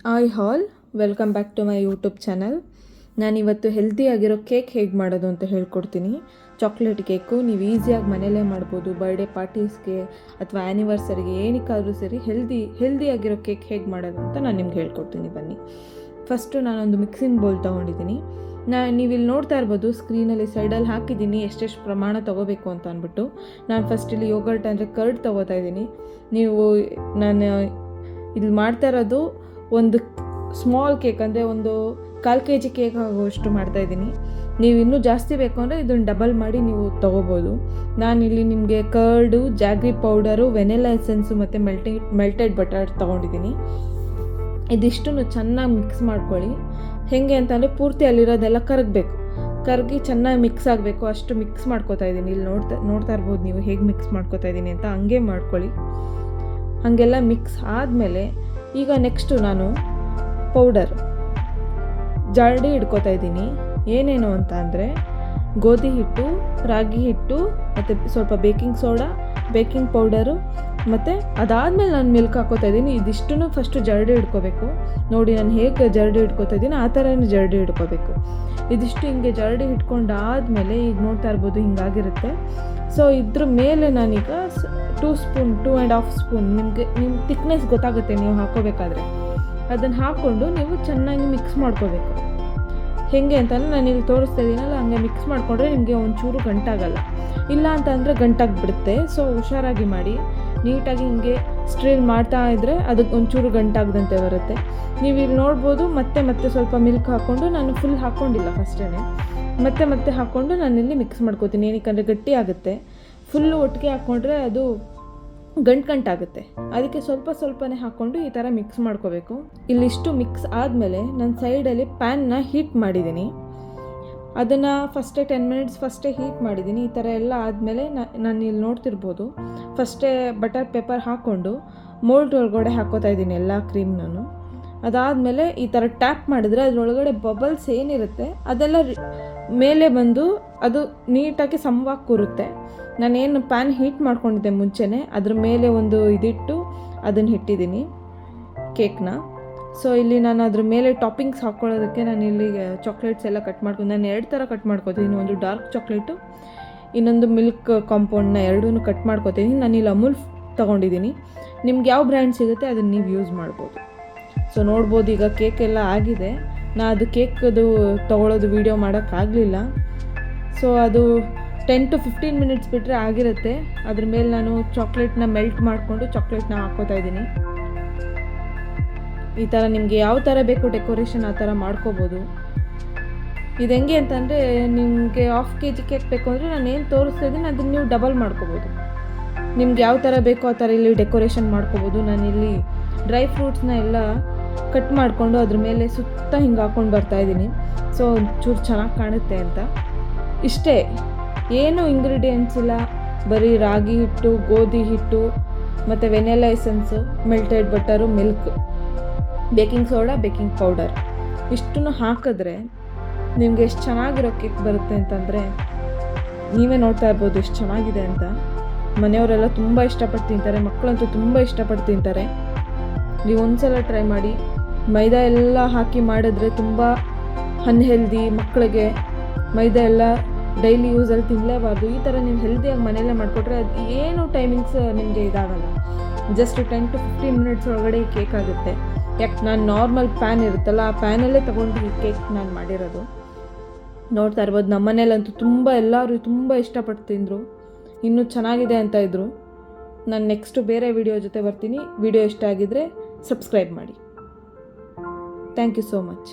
Hi all, welcome back to my YouTube channel. ನಾನಿವತ್ತು ಹೆಲ್ದಿಯಾಗಿರೋ cake ಹೇಗೆ ಮಾಡೋದು ಅಂತ ಹೇಳ್ಕೊಡ್ತೀನಿ. ಚಾಕ್ಲೇಟ್ ಕೇಕು ನೀವು ಈಸಿಯಾಗಿ ಮನೆಯಲ್ಲೇ ಮಾಡ್ಬೋದು. ಬರ್ಡೇ ಪಾರ್ಟೀಸ್ಗೆ ಅಥವಾ ಆ್ಯನಿವರ್ಸರಿಗೆ ಏನಕ್ಕಾದರೂ ಸರಿ ಹೆಲ್ದಿಯಾಗಿರೋ ಕೇಕ್ ಹೇಗೆ ಮಾಡೋದು ಅಂತ ನಾನು ನಿಮ್ಗೆ ಹೇಳ್ಕೊಡ್ತೀನಿ. ಬನ್ನಿ. ಫಸ್ಟು ನಾನೊಂದು ಮಿಕ್ಸಿಂಗ್ ಬೌಲ್ ತೊಗೊಂಡಿದ್ದೀನಿ. ನೀವಿಲ್ಲಿ ನೋಡ್ತಾ ಇರ್ಬೋದು, ಸ್ಕ್ರೀನಲ್ಲಿ ಸೈಡಲ್ಲಿ ಹಾಕಿದ್ದೀನಿ ಎಷ್ಟೆಷ್ಟು ಪ್ರಮಾಣ ತೊಗೋಬೇಕು ಅಂತ ಅಂದ್ಬಿಟ್ಟು. ನಾನು ಫಸ್ಟ್ ಇಲ್ಲಿ ಯೋಗರ್ಟ್ ಅಂದರೆ ಕರ್ಡ್ ತೊಗೋತಾ ಇದ್ದೀನಿ. ನಾನು ಇಲ್ಲಿ ಮಾಡ್ತಾ ಇರೋದು ಒಂದು ಸ್ಮಾಲ್ ಕೇಕ್, ಅಂದರೆ ಒಂದು 1/4 kg ಕೇಕ್ ಆಗುವಷ್ಟು ಮಾಡ್ತಾಯಿದ್ದೀನಿ. ನೀವು ಇನ್ನೂ ಜಾಸ್ತಿ ಬೇಕು ಅಂದರೆ ಇದನ್ನು ಡಬಲ್ ಮಾಡಿ ನೀವು ತೊಗೋಬೋದು. ನಾನಿಲ್ಲಿ ನಿಮಗೆ curd, jaggery powder, vanilla essence ಮತ್ತು ಮೆಲ್ಟೆಡ್ ಬಟರ್ ತೊಗೊಂಡಿದ್ದೀನಿ. ಇದಿಷ್ಟನ್ನು ಚೆನ್ನಾಗಿ ಮಿಕ್ಸ್ ಮಾಡ್ಕೊಳ್ಳಿ. ಹೇಗೆ ಅಂತಂದರೆ ಪೂರ್ತಿ ಅಲ್ಲಿರೋದೆಲ್ಲ ಕರಗಿ ಚೆನ್ನಾಗಿ ಮಿಕ್ಸ್ ಆಗಬೇಕು, ಅಷ್ಟು ಮಿಕ್ಸ್ ಮಾಡ್ಕೋತಾ ಇದ್ದೀನಿ. ಇಲ್ಲಿ ನೋಡ್ತಾ ಇರ್ಬೋದು ನೀವು ಹೇಗೆ ಮಿಕ್ಸ್ ಮಾಡ್ಕೋತಾ ಇದ್ದೀನಿ ಅಂತ. ಹಂಗೆ ಮಾಡ್ಕೊಳ್ಳಿ. ಹಾಗೆಲ್ಲ ಮಿಕ್ಸ್ ಆದಮೇಲೆ ಈಗ ನೆಕ್ಸ್ಟು ನಾನು ಜಾಡಿ ಇಟ್ಕೋತಾ ಇದ್ದೀನಿ. ಏನೇನು ಅಂತ ಅಂದರೆ ಗೋಧಿ ಹಿಟ್ಟು, ರಾಗಿ ಹಿಟ್ಟು ಮತ್ತು ಸ್ವಲ್ಪ ಬೇಕಿಂಗ್ ಸೋಡಾ, ಬೇಕಿಂಗ್ ಪೌಡರು ಮತ್ತು ಅದಾದಮೇಲೆ ನಾನು ಮಿಲ್ಕ್ ಹಾಕೋತಾ ಇದ್ದೀನಿ. ಇದಿಷ್ಟನ್ನು ಫಸ್ಟು ಜರಡಿ ಇಟ್ಕೋಬೇಕು. ನೋಡಿ ನಾನು ಹೇಗೆ ಜರಡಿ ಇಟ್ಕೋತಾ ಇದ್ದೀನಿ ಆ ಥರನೇ ಜರಡಿ ಇಟ್ಕೋಬೇಕು. ಇದಿಷ್ಟು ಹಿಂಗೆ ಜರಡಿ ಇಟ್ಕೊಂಡಾದಮೇಲೆ ಈಗ ನೋಡ್ತಾ ಇರ್ಬೋದು ಹಿಂಗಾಗಿರುತ್ತೆ. ಸೊ ಇದ್ರ ಮೇಲೆ ನಾನೀಗ 2.5 ಸ್ಪೂನ್ ನಿಮ್ಮ ಥಿಕ್ನೆಸ್ ಗೊತ್ತಾಗುತ್ತೆ ನೀವು ಹಾಕೋಬೇಕಾದ್ರೆ. ಅದನ್ನು ಹಾಕ್ಕೊಂಡು ನೀವು ಚೆನ್ನಾಗಿ ಮಿಕ್ಸ್ ಮಾಡ್ಕೋಬೇಕು. ಹೇಗೆ ಅಂತಂದರೆ ನಾನು ಇಲ್ಲಿ ತೋರಿಸ್ತಾ ಇದ್ದೀನಲ್ಲ, ಹಂಗೆ ಮಿಕ್ಸ್ ಮಾಡಿಕೊಂಡ್ರೆ ನಿಮಗೆ ಒಂಚೂರು ಗಂಟಾಗಲ್ಲ. ಇಲ್ಲ ಅಂತಂದರೆ ಗಂಟಾಗಿಬಿಡುತ್ತೆ. ಸೊ ಹುಷಾರಾಗಿ ಮಾಡಿ, ನೀಟಾಗಿ ಹಿಂಗೆ ಸ್ಟ್ರೇನ್ ಮಾಡ್ತಾ ಇದ್ದರೆ ಅದಕ್ಕೆ ಒಂಚೂರು ಗಂಟಾಗದಂತೆ ಬರುತ್ತೆ. ನೀವು ಇಲ್ಲಿ ನೋಡ್ಬೋದು ಮತ್ತೆ ಸ್ವಲ್ಪ ಮಿಲ್ಕ್ ಹಾಕ್ಕೊಂಡು, ನಾನು ಫುಲ್ ಹಾಕ್ಕೊಂಡಿಲ್ಲ ಫಸ್ಟೇ, ಮತ್ತೆ ಹಾಕ್ಕೊಂಡು ನಾನಿಲ್ಲಿ ಮಿಕ್ಸ್ ಮಾಡ್ಕೋತೀನಿ. ಏನಕ್ಕೆ ಗಟ್ಟಿ ಆಗುತ್ತೆ. ಫುಲ್ಲು ಒಟ್ಟಿಗೆ ಹಾಕ್ಕೊಂಡ್ರೆ ಅದು ಗಂಟಾಗುತ್ತೆ. ಅದಕ್ಕೆ ಸ್ವಲ್ಪನೇ ಹಾಕ್ಕೊಂಡು ಈ ಥರ ಮಿಕ್ಸ್ ಮಾಡ್ಕೋಬೇಕು. ಇಲ್ಲಿಷ್ಟು ಮಿಕ್ಸ್ ಆದಮೇಲೆ ನಾನು ಸೈಡಲ್ಲಿ ಪ್ಯಾನ್ನ ಹೀಟ್ ಮಾಡಿದ್ದೀನಿ. ಅದನ್ನು 10 ಮಿನಿಟ್ಸ್ ಹೀಟ್ ಮಾಡಿದ್ದೀನಿ. ಈ ಥರ ಎಲ್ಲ ಆದಮೇಲೆ ನಾನು ಇಲ್ಲಿ ನೋಡ್ತಿರ್ಬೋದು, ಫಸ್ಟೇ ಬಟರ್ ಪೇಪರ್ ಹಾಕ್ಕೊಂಡು ಮೋಲ್ಡ್ ಒಳಗಡೆ ಹಾಕ್ಕೋತಾ ಇದ್ದೀನಿ ಎಲ್ಲ ಕ್ರೀಮ್. ನಾನು ಅದಾದಮೇಲೆ ಈ ಥರ ಟ್ಯಾಪ್ ಮಾಡಿದ್ರೆ ಅದರೊಳಗಡೆ ಬಬಲ್ಸ್ ಏನಿರುತ್ತೆ ಅದೆಲ್ಲ ಮೇಲೆ ಬಂದು ಅದು ನೀಟಾಗಿ ಸಮವಾಗಿ ಕೂರುತ್ತೆ. ನಾನೇನು ಪ್ಯಾನ್ ಹೀಟ್ ಮಾಡ್ಕೊಂಡಿದ್ದೆ ಮುಂಚೆನೇ, ಅದ್ರ ಮೇಲೆ ಒಂದು ಇದಿಟ್ಟು ಅದನ್ನು ಇಟ್ಟಿದ್ದೀನಿ ಕೇಕ್ನ. ಸೊ ಇಲ್ಲಿ ನಾನು ಅದ್ರ ಮೇಲೆ ಟಾಪಿಂಗ್ಸ್ ಹಾಕ್ಕೊಳ್ಳೋದಕ್ಕೆ ನಾನು ಇಲ್ಲಿ ಚಾಕ್ಲೇಟ್ಸ್ ಎಲ್ಲ ಕಟ್ ಮಾಡ್ಕೊಂಡು, ನಾನು 2 ಥರ ಕಟ್ ಮಾಡ್ಕೊತೀನಿ. ಒಂದು ಡಾರ್ಕ್ ಚಾಕ್ಲೇಟು, ಇನ್ನೊಂದು ಮಿಲ್ಕ್ ಕಾಂಪೌಂಡ್ನ ಎರಡೂ ಕಟ್ ಮಾಡ್ಕೊತೀನಿ. ನಾನಿಲ್ಲಿ ಅಮೂಲ್ ತೊಗೊಂಡಿದ್ದೀನಿ. ನಿಮ್ಗೆ ಯಾವ ಬ್ರ್ಯಾಂಡ್ ಸಿಗುತ್ತೆ ಅದನ್ನು ನೀವು ಯೂಸ್ ಮಾಡ್ಬೋದು. ಸೊ ನೋಡ್ಬೋದು ಈಗ ಕೇಕ್ ಎಲ್ಲ ಆಗಿದೆ. ಅದು ಕೇಕದು ತೊಗೊಳೋದು ವೀಡಿಯೋ ಮಾಡೋಕ್ಕಾಗಲಿಲ್ಲ. ಸೊ ಅದು 10 to 15 ಮಿನಿಟ್ಸ್ ಬಿಟ್ಟರೆ ಆಗಿರುತ್ತೆ. ಅದ್ರ ಮೇಲೆ ನಾನು ಚಾಕ್ಲೇಟ್ನ ಮೆಲ್ಟ್ ಮಾಡಿಕೊಂಡು ಚಾಕ್ಲೇಟ್ನ ಹಾಕ್ಕೋತಾ ಇದ್ದೀನಿ. ಈ ಥರ ನಿಮಗೆ ಯಾವ ಥರ ಬೇಕು ಡೆಕೋರೇಷನ್ ಆ ಥರ ಮಾಡ್ಕೋಬೋದು. ಇದು ಹೆಂಗೆ ಅಂತಂದರೆ ನಿಮಗೆ 1/2 kg ಕೇಕ್ ಬೇಕು ಅಂದರೆ ನಾನು ಏನು ತೋರಿಸ್ತಾ ಇದ್ದೀನಿ ಅದನ್ನು ನೀವು ಡಬಲ್ ಮಾಡ್ಕೋಬೋದು. ನಿಮ್ಗೆ ಯಾವ ಥರ ಬೇಕೋ ಆ ಥರ ಇಲ್ಲಿ ಡೆಕೋರೇಷನ್ ಮಾಡ್ಕೋಬೋದು. ನಾನಿಲ್ಲಿ ಡ್ರೈ ಫ್ರೂಟ್ಸ್ನ ಎಲ್ಲ ಕಟ್ ಮಾಡಿಕೊಂಡು ಅದ್ರ ಮೇಲೆ ಸುತ್ತ ಹಿಂಗೆ ಹಾಕ್ಕೊಂಡು ಬರ್ತಾಯಿದ್ದೀನಿ. ಸೊ ಒಂಚೂರು ಚೆನ್ನಾಗಿ ಕಾಣುತ್ತೆ ಅಂತ. ಇಷ್ಟೇ, ಏನು ಇಂಗ್ರೀಡಿಯೆಂಟ್ಸ್ ಇಲ್ಲ, ಬರೀ ರಾಗಿ ಹಿಟ್ಟು, ಗೋಧಿ ಹಿಟ್ಟು ಮತ್ತು vanilla essence, melted butter, milk, baking soda, baking powder ಇಷ್ಟನ್ನು ಹಾಕಿದ್ರೆ ನಿಮಗೆ ಎಷ್ಟು ಚೆನ್ನಾಗಿರೋ ಕೇಕ್ ಬರುತ್ತೆ ಅಂತಂದರೆ ನೀವೇ ನೋಡ್ತಾ ಇರ್ಬೋದು ಎಷ್ಟು ಚೆನ್ನಾಗಿದೆ ಅಂತ. ಮನೆಯವರೆಲ್ಲ ತುಂಬ ಇಷ್ಟಪಟ್ಟು ತಿಂತಾರೆ, ಮಕ್ಕಳಂತೂ ತುಂಬ ಇಷ್ಟಪಟ್ಟು ತಿಂತಾರೆ. ನೀವು ಒಂದ್ಸಲ ಟ್ರೈ ಮಾಡಿ. ಮೈದಾ ಎಲ್ಲ ಹಾಕಿ ಮಾಡಿದ್ರೆ ತುಂಬ ಅನ್ಹೆಲ್ದಿ. ಮಕ್ಕಳಿಗೆ ಮೈದಾ ಎಲ್ಲ ಡೈಲಿ ಯೂಸಲ್ಲಿ ತಿನ್ನಲೇಬಾರ್ದು. ಈ ಥರ ನೀವು ಹೆಲ್ದಿಯಾಗಿ ಮನೆಯಲ್ಲೇ ಮಾಡಿಕೊಟ್ರೆ ಅದು ಏನು ಟೈಮಿಂಗ್ಸ್ ನಿಮಗೆ ಇದಾಗಲ್ಲ. ಜಸ್ಟ್ 10 to 15 ಮಿನಿಟ್ಸ್ ಒಳಗಡೆ ಈ ಕೇಕ್ ಆಗುತ್ತೆ. ಯಾಕೆ ನಾನು ನಾರ್ಮಲ್ ಪ್ಯಾನ್ ಇರುತ್ತಲ್ಲ ಆ ಪ್ಯಾನಲ್ಲೇ ತೊಗೊಂಡು ಈ ಕೇಕ್ ನಾನು ಮಾಡಿರೋದು. ನೋಡ್ತಾ ಇರ್ಬೋದು, ನಮ್ಮ ಮನೇಲಂತೂ ಎಲ್ಲರೂ ತುಂಬ ಇಷ್ಟಪಟ್ಟು ತಿಂದರು. ಇನ್ನೂ ಚೆನ್ನಾಗಿದೆ ಅಂತ ಇದ್ದರು. ನಾನು ನೆಕ್ಸ್ಟು ಬೇರೆ ವಿಡಿಯೋ ಜೊತೆ ಬರ್ತೀನಿ. ವಿಡಿಯೋ ಇಷ್ಟ ಆಗಿದ್ದರೆ ಸಬ್ಸ್ಕ್ರೈಬ್ ಮಾಡಿ. Thank you so much.